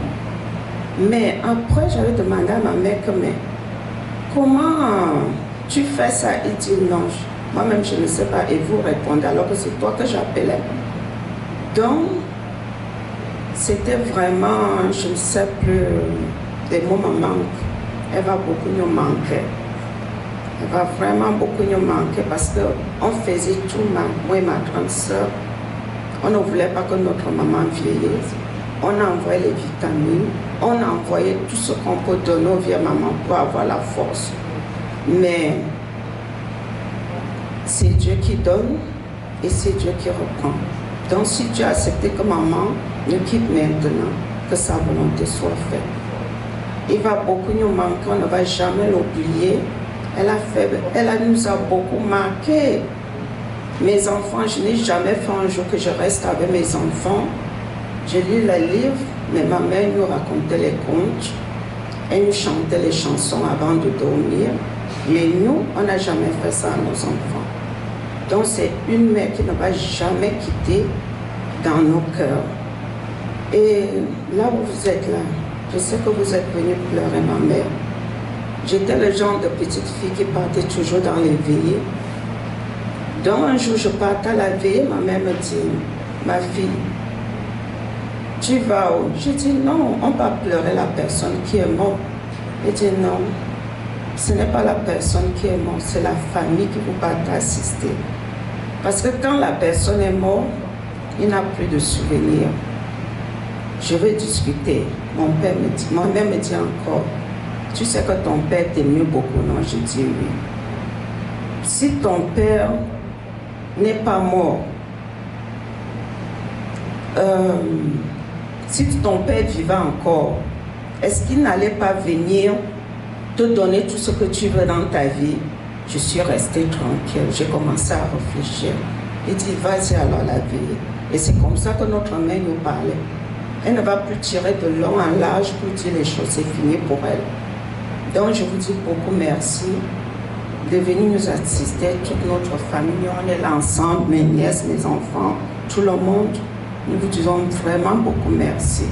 Mais après, j'avais demandé à ma mère mais comment tu fais ça? Il dit non. Moi-même, je ne sais pas. Et vous répondez alors que c'est toi que j'appelais. Donc, c'était vraiment, je ne sais plus, les mots me manquent. Elle va beaucoup nous manquer. Elle va vraiment beaucoup nous manquer parce qu'on faisait tout, moi et ma grande soeur. On ne voulait pas que notre maman vieillisse. On a envoyé les vitamines. On a envoyé tout ce qu'on peut donner aux vieilles mamans pour avoir la force. Mais c'est Dieu qui donne et c'est Dieu qui reprend. Donc si Dieu a accepté que maman nous quitte maintenant, que sa volonté soit faite. Il va beaucoup nous manquer, on ne va jamais l'oublier. Elle nous a beaucoup marqué. Mes enfants, je n'ai jamais fait un jour que je reste avec mes enfants. Je lis les livres, mais ma mère nous racontait les contes. Elle nous chantait les chansons avant de dormir. Mais nous, on n'a jamais fait ça à nos enfants. Donc c'est une mère qui ne va jamais quitter dans nos cœurs. Et là où vous êtes là, je sais que vous êtes venus pleurer ma mère. J'étais le genre de petite fille qui partait toujours dans les veillées. Donc un jour, je partais à la veillée, ma mère me dit, ma fille, tu vas où? J'ai dit non, on va pleurer la personne qui est morte. Elle dit non, ce n'est pas la personne qui est morte, c'est la famille qui vous va t'assister. Parce que quand la personne est morte, il n'a plus de souvenirs. Je vais discuter. Mon mère me dit encore, tu sais que ton père t'aimait beaucoup, non? Je dis oui. Si ton père n'est pas mort, si ton père vivait encore, est-ce qu'il n'allait pas venir te donner tout ce que tu veux dans ta vie? Je suis restée tranquille, j'ai commencé à réfléchir. Il dit, vas-y alors la vie. Et c'est comme ça que notre mère nous parlait. Elle ne va plus tirer de long en large pour dire les choses, c'est fini pour elle. Donc je vous dis beaucoup merci de venir nous assister, toute notre famille, on est là ensemble, mes nièces, mes enfants, tout le monde. Nous vous disons vraiment beaucoup merci.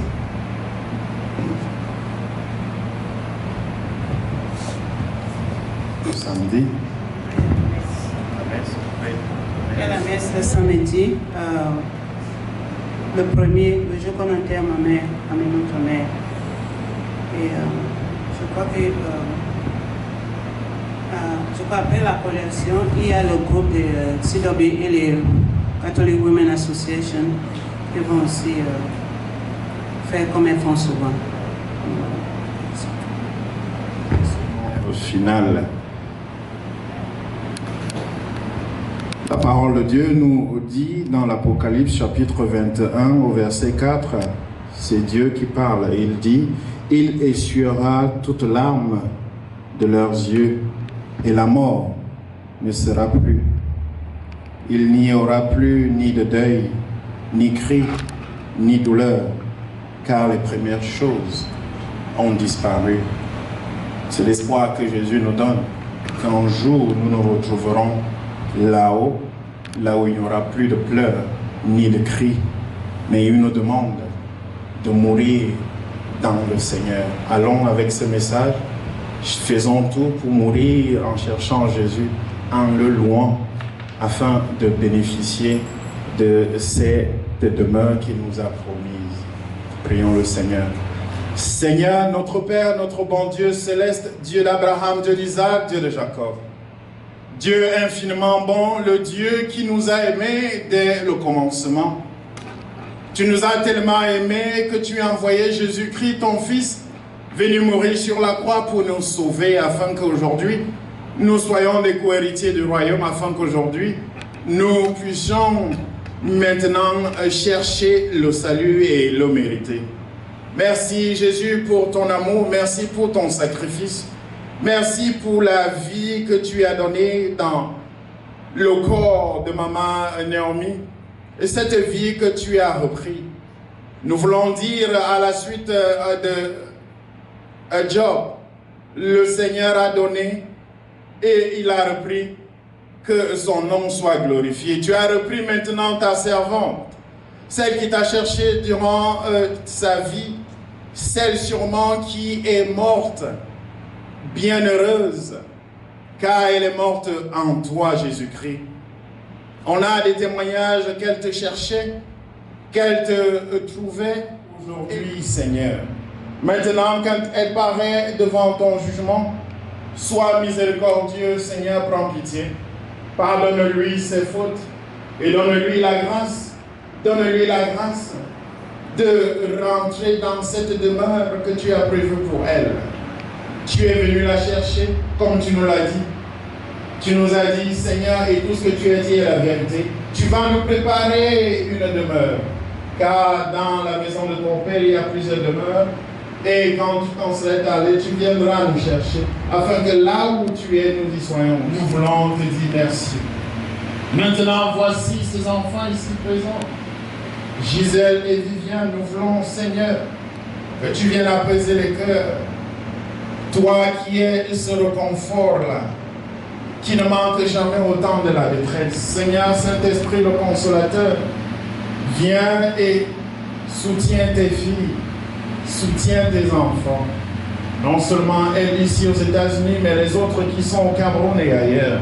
Samedi. Il y a la messe le samedi. Le premier, le jour qu'on enterre ma mère, notre mère. Et je crois que après la collection, il y a le groupe de CW et les Catholic Women Association qui vont aussi faire comme elles font souvent. Au final, la parole de Dieu nous dit dans l'Apocalypse chapitre 21 au verset 4, c'est Dieu qui parle. Il dit, « Il essuiera toute larme de leurs yeux et la mort ne sera plus. Il n'y aura plus ni de deuil, ni cri, ni douleur, car les premières choses ont disparu. » C'est l'espoir que Jésus nous donne, qu'un jour nous nous retrouverons là-haut, là où il n'y aura plus de pleurs, ni de cris, mais il nous demande de mourir dans le Seigneur. Allons avec ce message, faisons tout pour mourir en cherchant Jésus, en le louant, afin de bénéficier de cette demeure qu'il nous a promise. Prions le Seigneur. Seigneur, notre Père, notre bon Dieu céleste, Dieu d'Abraham, Dieu d'Isaac, Dieu de Jacob. Dieu infiniment bon, le Dieu qui nous a aimés dès le commencement. Tu nous as tellement aimés que tu as envoyé Jésus-Christ, ton Fils, venu mourir sur la croix pour nous sauver, afin qu'aujourd'hui, nous soyons des co-héritiers du royaume, afin qu'aujourd'hui, nous puissions maintenant chercher le salut et le mériter. Merci Jésus pour ton amour, merci pour ton sacrifice, merci pour la vie que tu as donnée dans le corps de maman Naomi et cette vie que tu as repris. Nous voulons dire à la suite de Job, le Seigneur a donné et il a repris, que son nom soit glorifié. Tu as repris maintenant ta servante, celle qui t'a cherché durant sa vie, celle sûrement qui est morte, bienheureuse, car elle est morte en toi, Jésus-Christ. On a des témoignages qu'elle te cherchait, qu'elle te trouvait aujourd'hui, Seigneur. Maintenant, quand elle paraît devant ton jugement, sois miséricordieux, Seigneur, prends pitié. Pardonne-lui ses fautes et donne-lui la grâce. Donne-lui la grâce de rentrer dans cette demeure que tu as prévue pour elle. Tu es venu la chercher comme tu nous l'as dit. Tu nous as dit, Seigneur, et tout ce que tu as dit est la vérité. Tu vas nous préparer une demeure. Car dans la maison de ton Père, il y a plusieurs demeures. Et quand tu t'en serais allé, tu viendras nous chercher. Afin que là où tu es, nous y soyons. Nous voulons te dire merci. Maintenant, voici ces enfants ici présents. Gisèle et Viviane, nous voulons, Seigneur, que tu viennes apaiser les cœurs. Toi qui es ce réconfort-là, qui ne manque jamais au temps de la détresse. Seigneur, Saint-Esprit, le Consolateur, viens et soutiens tes filles, soutiens tes enfants. Non seulement elles ici aux États-Unis, mais les autres qui sont au Cameroun et ailleurs.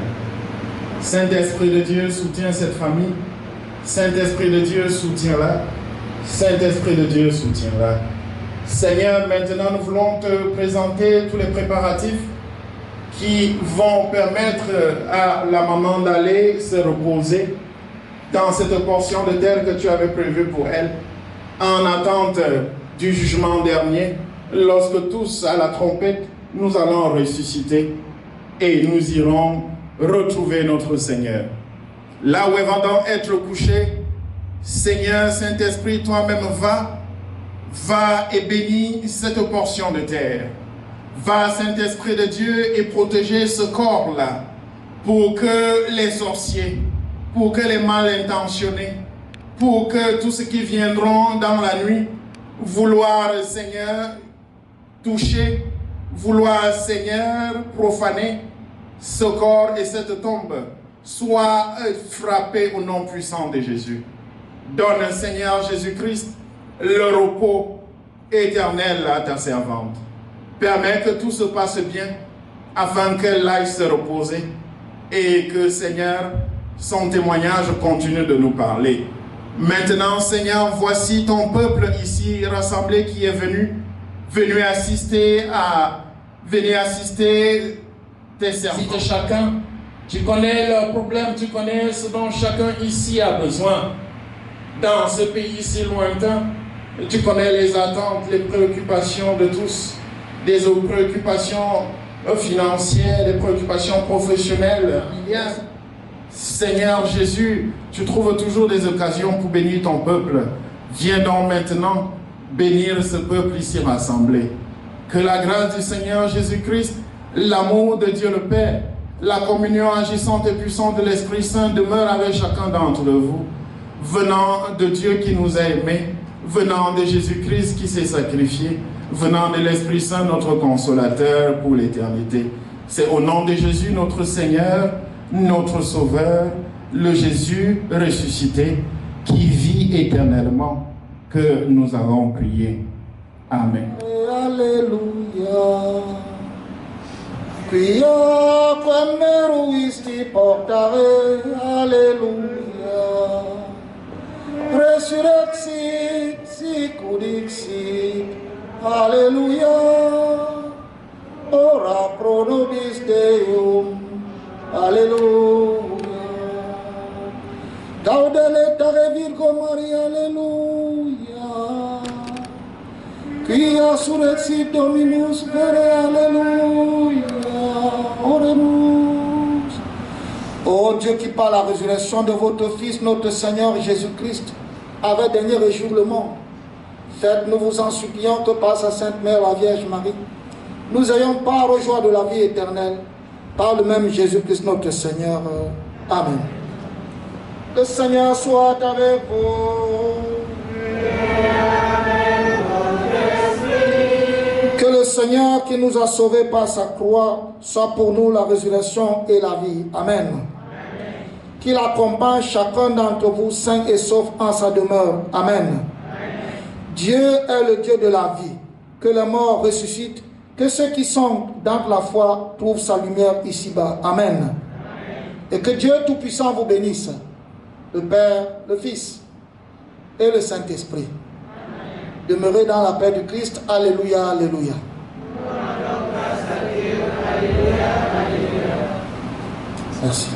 Saint-Esprit de Dieu, soutiens cette famille. Saint-Esprit de Dieu, soutiens-la. Saint-Esprit de Dieu, soutiens-la. Seigneur, maintenant nous voulons te présenter tous les préparatifs qui vont permettre à la maman d'aller se reposer dans cette portion de terre que tu avais prévue pour elle, en attente du jugement dernier, lorsque tous, à la trompette, nous allons ressusciter et nous irons retrouver notre Seigneur. Là où elles vont être couchées, Seigneur, Saint-Esprit, toi-même va et bénis cette portion de terre. Va, Saint-Esprit de Dieu, et protéger ce corps-là, pour que les sorciers, pour que les mal intentionnés, pour que tous ceux qui viendront dans la nuit, vouloir, Seigneur, toucher, vouloir, Seigneur, profaner, ce corps et cette tombe soient frappés au nom puissant de Jésus. Donne, Seigneur Jésus-Christ, le repos éternel à ta servante. Permets que tout se passe bien afin qu'elle aille se reposer et que, Seigneur, son témoignage continue de nous parler. Maintenant, Seigneur, voici ton peuple ici rassemblé qui est venu assister tes serviteurs. Chacun, tu connais leurs problèmes, tu connais ce dont chacun ici a besoin. Dans ce pays si lointain, tu connais les attentes, les préoccupations de tous, des préoccupations financières, des préoccupations professionnelles. Seigneur Jésus, tu trouves toujours des occasions pour bénir ton peuple. Viens donc maintenant bénir ce peuple ici rassemblé. Que la grâce du Seigneur Jésus-Christ, l'amour de Dieu le Père, la communion agissante et puissante de l'Esprit Saint demeure avec chacun d'entre vous, venant de Dieu qui nous a aimés, venant de Jésus-Christ qui s'est sacrifié, venant de l'Esprit Saint, notre consolateur pour l'éternité. C'est au nom de Jésus, notre Seigneur, notre Sauveur, le Jésus ressuscité, qui vit éternellement, que nous avons prié. Amen. Alléluia. Quia quem meruisti portare, Alléluia. Resurrexit, sic udixit, Alléluia. Ora pro nobis Deum, Alléluia. Gaudete Virgo Maria, Alléluia. Quia surrexit Dominus vere, Alléluia. Oremus. Ô Dieu qui par la résurrection de votre Fils, notre Seigneur Jésus-Christ, avait dernier réjour le monde, faites, nous vous en supplions, que par sa Sainte Mère, la Vierge Marie, nous ayons part aux joies de la vie éternelle, par le même Jésus-Christ notre Seigneur. Amen. Le Seigneur soit avec vous. Que le Seigneur qui nous a sauvés par sa croix soit pour nous la résurrection et la vie. Amen. Qu'il accompagne chacun d'entre vous sain et sauf en sa demeure. Amen. Dieu est le Dieu de la vie. Que les morts ressuscitent. Que ceux qui sont dans la foi trouvent sa lumière ici-bas. Amen. Et que Dieu Tout-Puissant vous bénisse. Le Père, le Fils et le Saint-Esprit. Demeurez dans la paix du Christ. Alléluia, alléluia. Merci.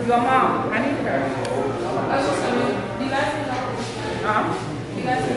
Your mom, I need her. Do you guys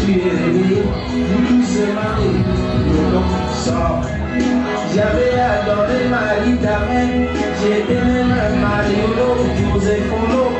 tu es réveillé, vous tous se mariez, le nom sort. J'avais adoré Marie ta mère, j'étais même un mariolo, José Polo.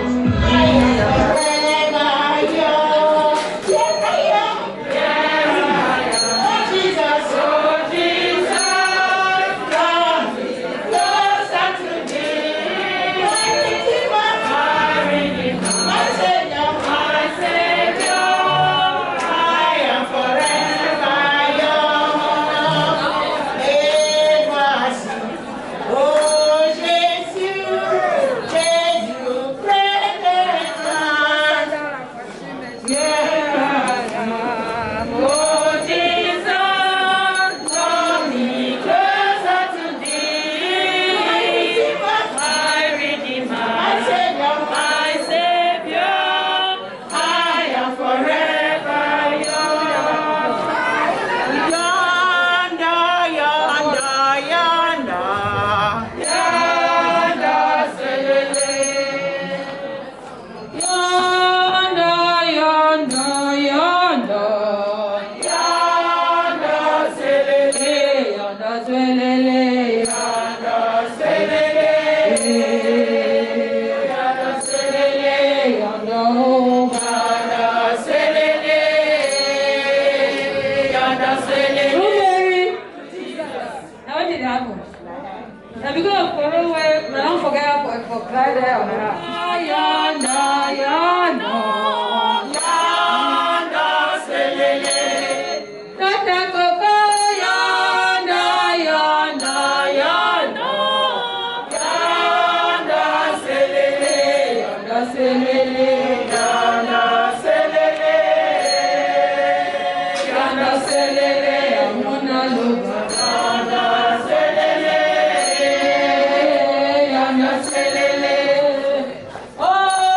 Oh,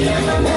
Thank you.